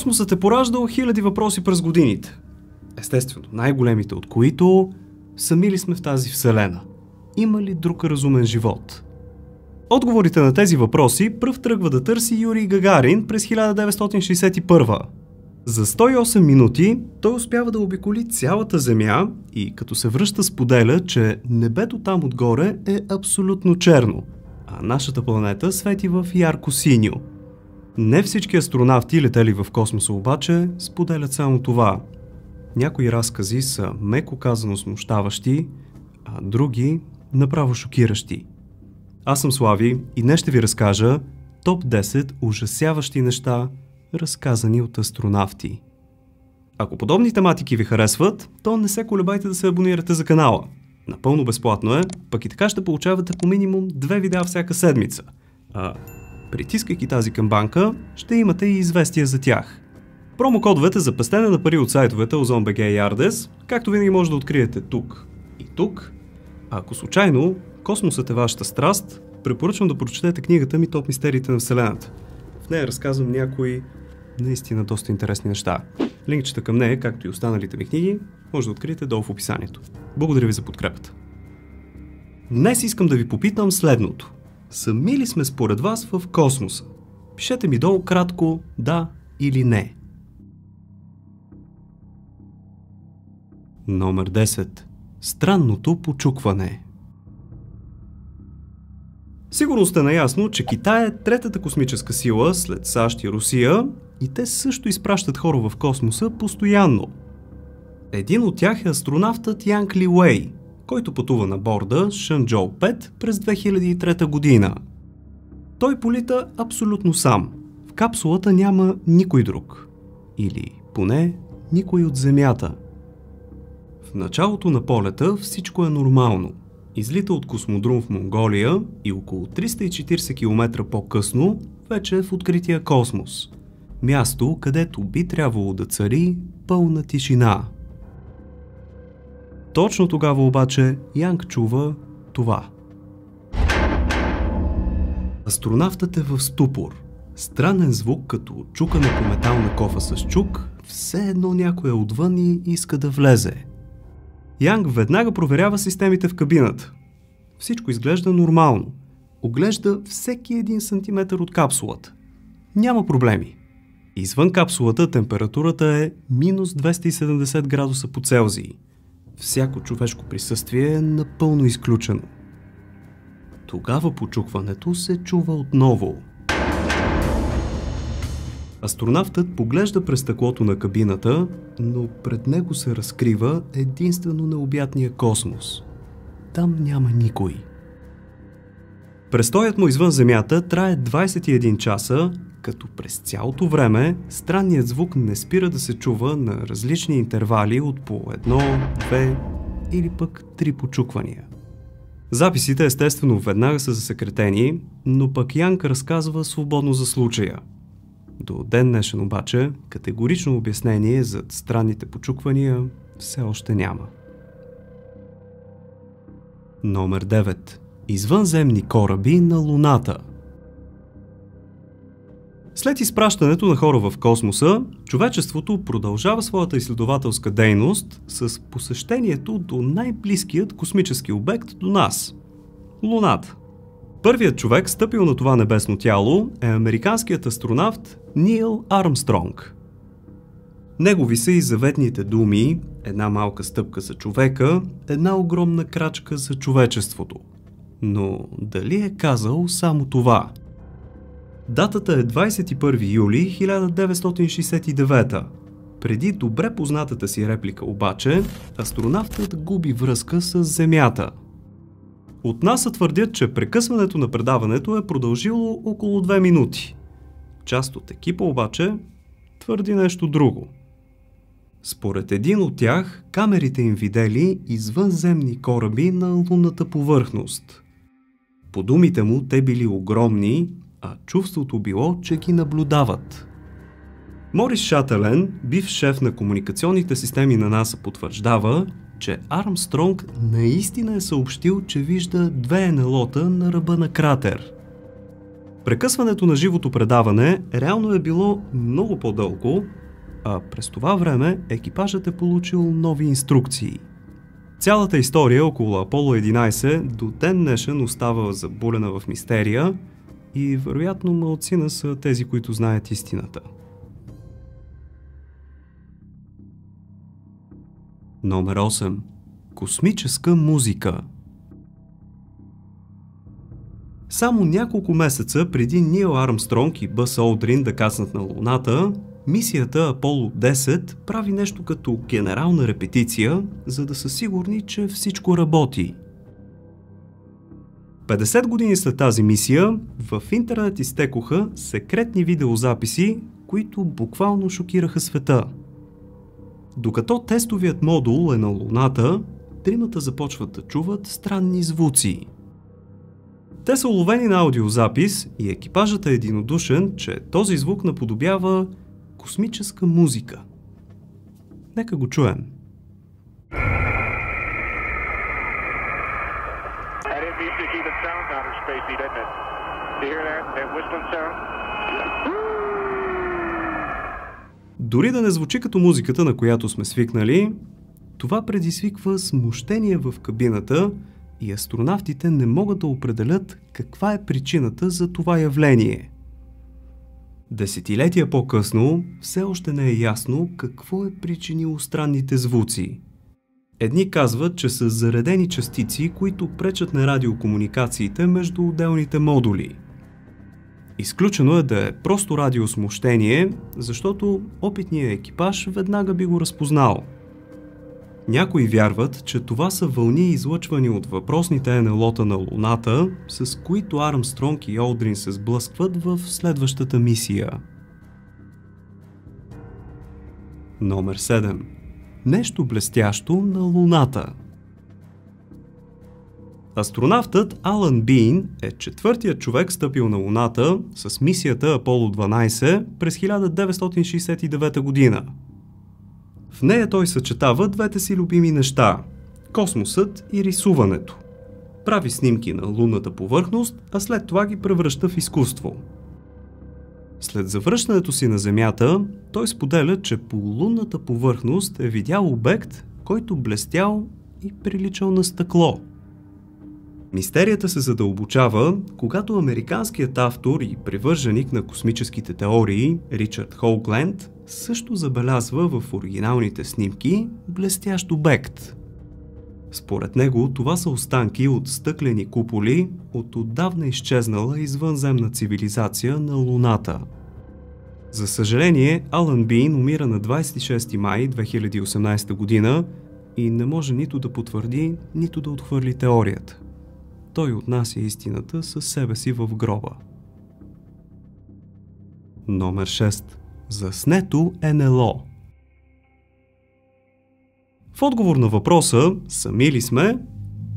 Космосът е пораждал хиляди въпроси през годините. Естествено, най-големите от които: сами ли сме в тази вселена? Има ли друг разумен живот? Отговорите на тези въпроси пръв тръгва да търси Юрий Гагарин през 1961. За 108 минути той успява да обиколи цялата Земя и като се връща споделя, че небето там отгоре е абсолютно черно, а нашата планета свети в ярко синьо. Не всички астронавти, летели в космоса обаче, споделят само това. Някои разкази са меко казано смущаващи, а други направо шокиращи. Аз съм Слави и днес ще ви разкажа топ 10 ужасяващи неща, разказани от астронавти. Ако подобни тематики ви харесват, то не се колебайте да се абонирате за канала. Напълно безплатно е, пък и така ще получавате по минимум 2 видеа всяка седмица. А притискайки тази камбанка, ще имате и известия за тях. Промокодовете за пестене на пари от сайтовете OzonBG и Ardez, както винаги може да откриете тук и тук. А ако случайно космосът е вашата страст, препоръчвам да прочетете книгата ми "Топ мистериите на Вселената". В нея разказвам някои наистина доста интересни неща. Линкчета към нея, както и останалите ми книги, може да откриете долу в описанието. Благодаря ви за подкрепата. Днес искам да ви попитам следното. Сами ли сме според вас в космоса? Пишете ми долу кратко да или не. Номер 10. Странното почукване. Сигурно сте наясно, че Китай е третата космическа сила след САЩ и Русия и те също изпращат хора в космоса постоянно. Един от тях е астронавтът Янг Ли Уей, който пътува на борда Шанчжоу 5 през 2003 година. Той полита абсолютно сам. В капсулата няма никой друг. Или поне никой от Земята. В началото на полета всичко е нормално. Излита от космодрум в Монголия и около 340 км по-късно вече е в открития космос. Място, където би трябвало да цари пълна тишина. Точно тогава обаче Янг чува това. Астронавтът е в ступор. Странен звук, като чукане по метална кофа с чук, все едно някой е отвън и иска да влезе. Янг веднага проверява системите в кабината. Всичко изглежда нормално. Оглежда всеки 1 сантиметър от капсулата. Няма проблеми. Извън капсулата температурата е минус 270 градуса по Целзий. Всяко човешко присъствие е напълно изключено. Тогава почукването се чува отново. Астронавтът поглежда през стъклото на кабината, но пред него се разкрива единствено необятния космос. Там няма никой. Престоят му извън Земята трае 21 часа, като през цялото време странният звук не спира да се чува на различни интервали от по 1, 2 или пък 3 почуквания. Записите естествено веднага са засекретени, но пък Янг разказва свободно за случая. До ден днешен обаче категорично обяснение за странните почуквания все още няма. Номер 9. Извънземни кораби на Луната. След изпращането на хора в космоса, човечеството продължава своята изследователска дейност с посещението до най-близкият космически обект до нас – Луната. Първият човек, стъпил на това небесно тяло, е американският астронавт Нил Армстронг. Негови са и заветните думи: една малка стъпка за човека, една огромна крачка за човечеството. Но дали е казал само това? Датата е 21 юли 1969. Преди добре познатата си реплика обаче, астронавтът губи връзка с Земята. От НАСА твърдят, че прекъсването на предаването е продължило около 2 минути. Част от екипа обаче твърди нещо друго. Според един от тях, камерите им видели извънземни кораби на лунната повърхност. По думите му, те били огромни, а чувството било, че ги наблюдават. Морис Шателен, бивш шеф на комуникационните системи на НАСА, потвърждава, че Армстронг наистина е съобщил, че вижда 2 НЛО-та на ръба на кратер. Прекъсването на живото предаване реално е било много по-дълго, а през това време екипажът е получил нови инструкции. Цялата история около Аполо 11 до ден днешен остава забулена в мистерия и вероятно малцина са тези, които знаят истината. Номер 8. Космическа музика. Само няколко месеца преди Нил Армстронг и Бъс Олдрин да кацнат на Луната, мисията Аполо 10 прави нещо като генерална репетиция, за да са сигурни, че всичко работи. 50 години след тази мисия, в интернет изтекоха секретни видеозаписи, които буквално шокираха света. Докато тестовият модул е на Луната, тримата започват да чуват странни звуци. Те са уловени на аудиозапис и екипажът е единодушен, че този звук наподобява космическа музика. Нека го чуем. Дори да не звучи като музиката, на която сме свикнали, това предизвиква смущение в кабината и астронавтите не могат да определят каква е причината за това явление. Десетилетия по-късно все още не е ясно какво е причинило странните звуци. Едни казват, че са заредени частици, които пречат на радиокомуникациите между отделните модули. Изключено е да е просто радиосмущение, защото опитният екипаж веднага би го разпознал. Някои вярват, че това са вълни, излъчвани от въпросните НЛО-та на Луната, с които Армстронг и Олдрин се сблъскват в следващата мисия. Номер 7. Нещо блестящо на Луната. Астронавтът Алън Бин е четвъртият човек стъпил на Луната с мисията Аполо 12 през 1969 година. В нея той съчетава двете си любими неща – космосът и рисуването. Прави снимки на лунната повърхност, а след това ги превръща в изкуство. След завръщането си на Земята, той споделя, че по лунната повърхност е видял обект, който блестял и приличал на стъкло. Мистерията се задълбочава, когато американският автор и привърженик на космическите теории Ричард Хоугленд също забелязва в оригиналните снимки блестящ обект. Според него това са останки от стъклени куполи от отдавна изчезнала извънземна цивилизация на Луната. За съжаление, Алън Бин умира на 26 май 2018 година и не може нито да потвърди, нито да отхвърли теорията. Той отнася истината със себе си в гроба. Номер 6. Заснето НЛО. В отговор на въпроса «Сами ли сме?»,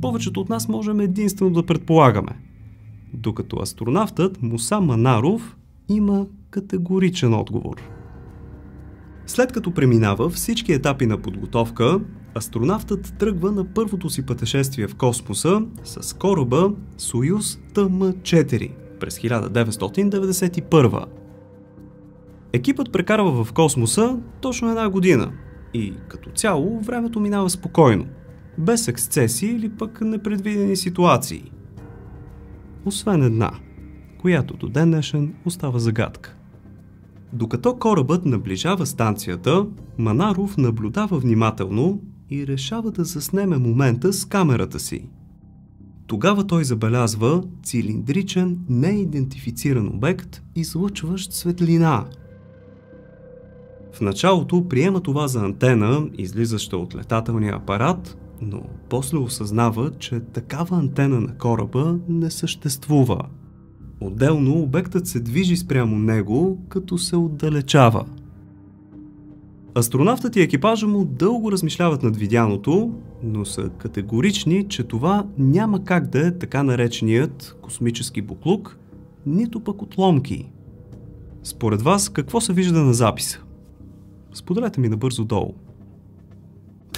повечето от нас можем единствено да предполагаме, докато астронавтът Муса Манаров има категоричен отговор. След като преминава всички етапи на подготовка, астронавтът тръгва на първото си пътешествие в космоса с кораба Союз ТМ-4 през 1991. Екипът прекарва в космоса точно една година и като цяло времето минава спокойно, без ексцеси или пък непредвидени ситуации. Освен една, която до ден днешен остава загадка. Докато корабът наближава станцията, Манаров наблюдава внимателно и решава да заснеме момента с камерата си. Тогава той забелязва цилиндричен, неидентифициран обект, излъчващ светлина. В началото приема това за антена, излизаща от летателния апарат, но после осъзнава, че такава антена на кораба не съществува. Отделно обектът се движи спрямо него, като се отдалечава. Астронавтът и екипажа му дълго размишляват над видяното, но са категорични, че това няма как да е така нареченият космически буклук, нито пък отломки. Според вас, какво се вижда на записа? Споделете ми набързо долу.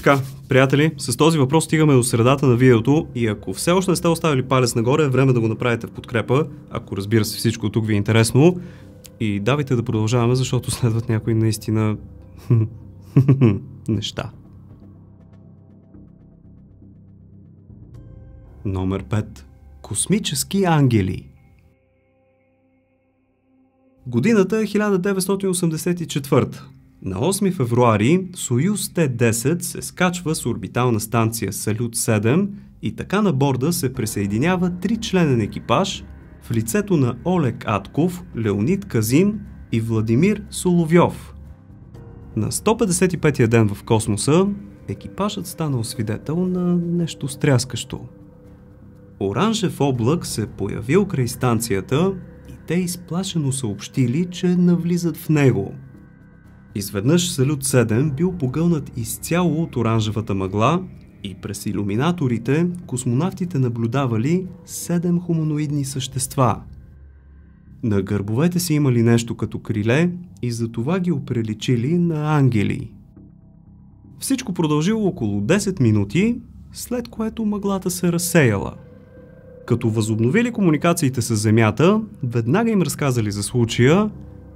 Така, приятели, с този въпрос стигаме до средата на видеото и ако все още не сте оставили палец нагоре, е време да го направите в подкрепа, ако разбира се всичко от тук ви е интересно. И давайте да продължаваме, защото следват някои наистина неща. Номер 5. Космически ангели. Годината е 1984. На 8 февруари Союз Т-10 се скачва с орбитална станция Салют-7 и така на борда се присъединява 3-членен екипаж в лицето на Олег Атков, Леонид Казин и Владимир Соловьов. На 155-я ден в космоса екипажът станал свидетел на нещо стряскащо. Оранжев облак се появил край станцията и те изплашено съобщили, че навлизат в него. Изведнъж Салют-7 бил погълнат изцяло от оранжевата мъгла и през илюминаторите космонавтите наблюдавали 7 хуманоидни същества. На гърбовете си имали нещо като криле и затова ги оприличили на ангели. Всичко продължило около 10 минути, след което мъглата се разсеяла. Като възобновили комуникациите с Земята, веднага им разказали за случая,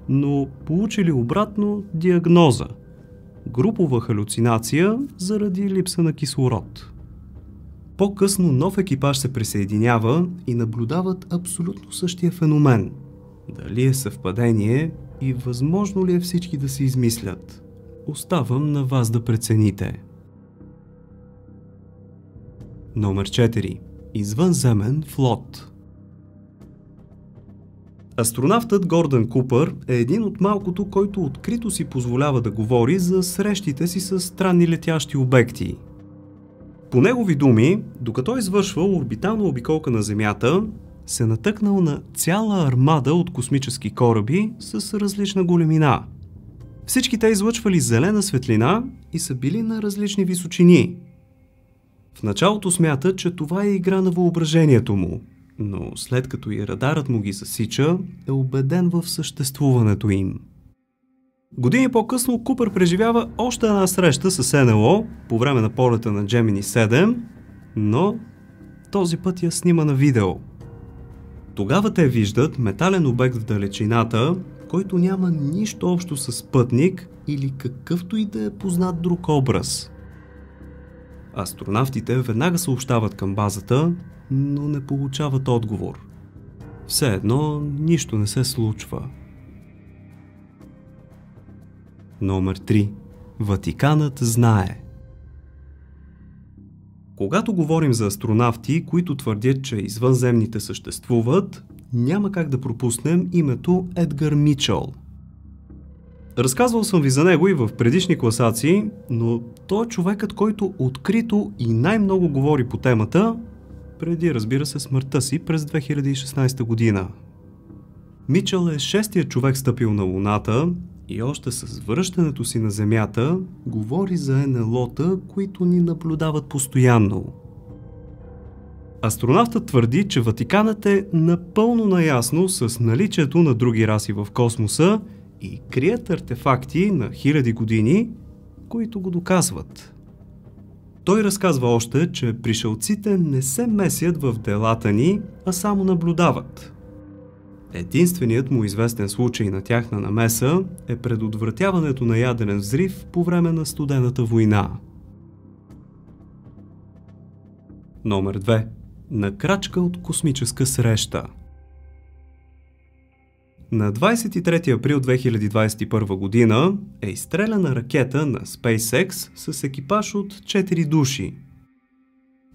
но получили обратно диагноза – групова халюцинация заради липса на кислород. По-късно нов екипаж се присъединява и наблюдават абсолютно същия феномен. Дали е съвпадение и възможно ли е всички да се измислят? Оставам на вас да прецените. Номер 4. Извънземен флот. Астронавтът Гордън Купър е един от малкото, който открито си позволява да говори за срещите си с странни летящи обекти. По негови думи, докато извършвал орбитална обиколка на Земята, се натъкнал на цяла армада от космически кораби с различна големина. Всички те излъчвали зелена светлина и са били на различни височини. В началото смята, че това е игра на въображението му, но след като и радарът му ги засича, е убеден в съществуването им. Години по-късно Купър преживява още една среща с НЛО по време на полета на Gemini 7, но този път я снима на видео. Тогава те виждат метален обект в далечината, който няма нищо общо с спътник или какъвто и да е познат друг образ. Астронавтите веднага съобщават към базата, но не получават отговор. Все едно нищо не се случва. Номер 3. Ватиканът знае. Когато говорим за астронавти, които твърдят, че извънземните съществуват, няма как да пропуснем името Едгар Мичъл. Разказвал съм ви за него и в предишни класации, но той е човекът, който открито и най-много говори по темата, преди, разбира се, смъртта си през 2016 година. Мичъл е шестият човек стъпил на Луната и още с връщането си на Земята говори за НЛО-та, които ни наблюдават постоянно. Астронавтът твърди, че Ватиканът е напълно наясно с наличието на други раси в космоса и крият артефакти на хиляди години, които го доказват. Той разказва още, че пришълците не се месят в делата ни, а само наблюдават. Единственият му известен случай на тяхна намеса е предотвратяването на ядрен взрив по време на Студената война. Номер 2. На крачка от космическа среща. На 23 април 2021 година е изстреляна ракета на SpaceX с екипаж от 4 души.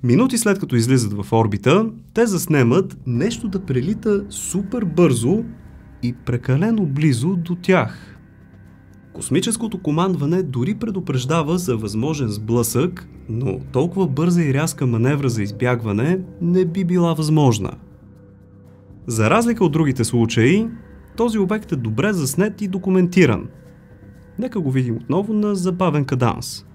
Минути след като излизат в орбита, те заснемат нещо да прелита супер бързо и прекалено близо до тях. Космическото командване дори предупреждава за възможен сблъсък, но толкова бърза и рязка маневра за избягване не би била възможна. За разлика от другите случаи, този обект е добре заснет и документиран. Нека го видим отново на забавен каданс.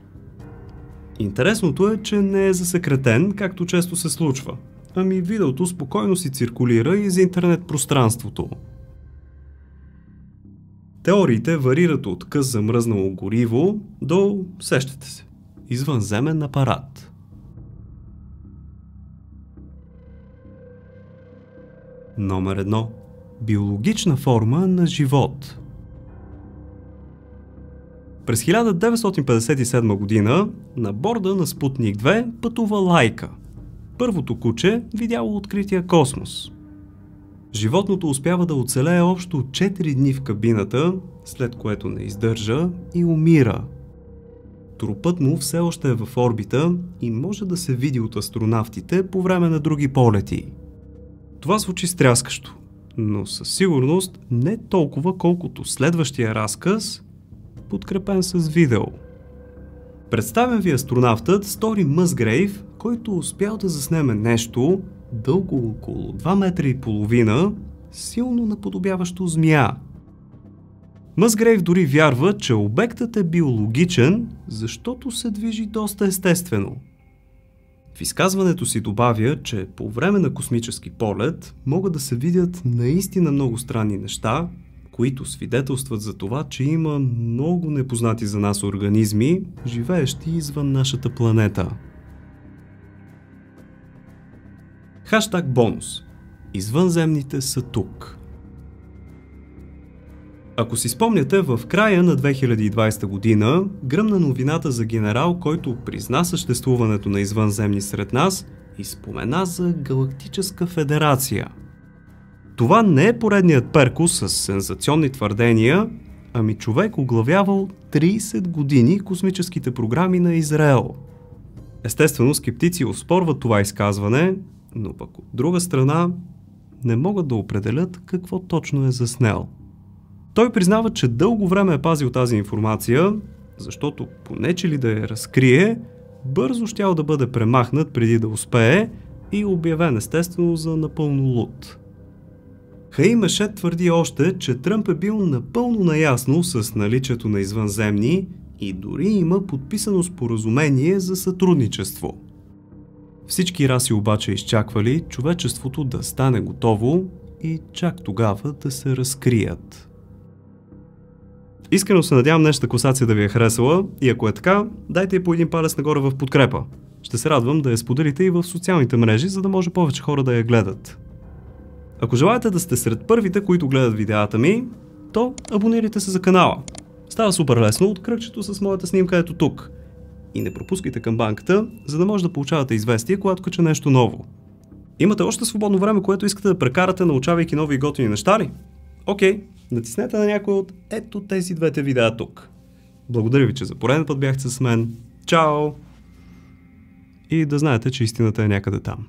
Интересното е, че не е засекретен, както често се случва. Ами видеото спокойно си циркулира из интернет пространството. Теориите варират от къс замръзнало гориво до, сещате се, извънземен апарат. Номер 1. Биологична форма на живот. През 1957 година на борда на Спутник 2 пътува Лайка, първото куче, видяло открития космос. Животното успява да оцелее общо 4 дни в кабината, след което не издържа и умира. Трупът му все още е в орбита и може да се види от астронавтите по време на други полети. Това звучи стряскащо, но със сигурност не толкова колкото следващия разказ, подкрепен с видео. Представям ви астронавтът Стори Мъсгрейв, който успял да заснеме нещо дълго около 2 метра и половина, силно наподобяващо змия. Мъсгрейв дори вярва, че обектът е биологичен, защото се движи доста естествено. В изказването си добавя, че по време на космически полет могат да се видят наистина много странни неща, които свидетелстват за това, че има много непознати за нас организми, живеещи извън нашата планета. Хаштаг бонус. Извънземните са тук. Ако си спомняте, в края на 2020 година гръмна новината за генерал, който призна съществуването на извънземни сред нас и спомена за Галактическа федерация. Това не е поредният перкус с сензационни твърдения, ами човек оглавявал 30 години космическите програми на Израел. Естествено, скептици оспорват това изказване, но пък от друга страна не могат да определят какво точно е заснел. Той признава, че дълго време е пазил тази информация, защото поне че ли да я разкрие, бързо щял да бъде премахнат преди да успее и обявен естествено за напълно луд. Хаим Ешет твърди още, че Тръмп е бил напълно наясно с наличието на извънземни и дори има подписано споразумение за сътрудничество. Всички раси обаче изчаквали човечеството да стане готово и чак тогава да се разкрият. Искрено се надявам днешната класация да ви е харесала и ако е така, дайте я по един палец нагоре в подкрепа. Ще се радвам да я споделите и в социалните мрежи, за да може повече хора да я гледат. Ако желаете да сте сред първите, които гледат видеята ми, то абонирайте се за канала. Става супер лесно от кръгчето с моята снимка ето тук. И не пропускайте камбанката, за да може да получавате известия, когато кача нещо ново. Имате още свободно време, което искате да прекарате, научавайки нови и готини неща ли? Окей, натиснете на някой от ето тези двете видеа тук. Благодаря ви, че за пореден път бяхте с мен. Чао! И да знаете, че истината е някъде там.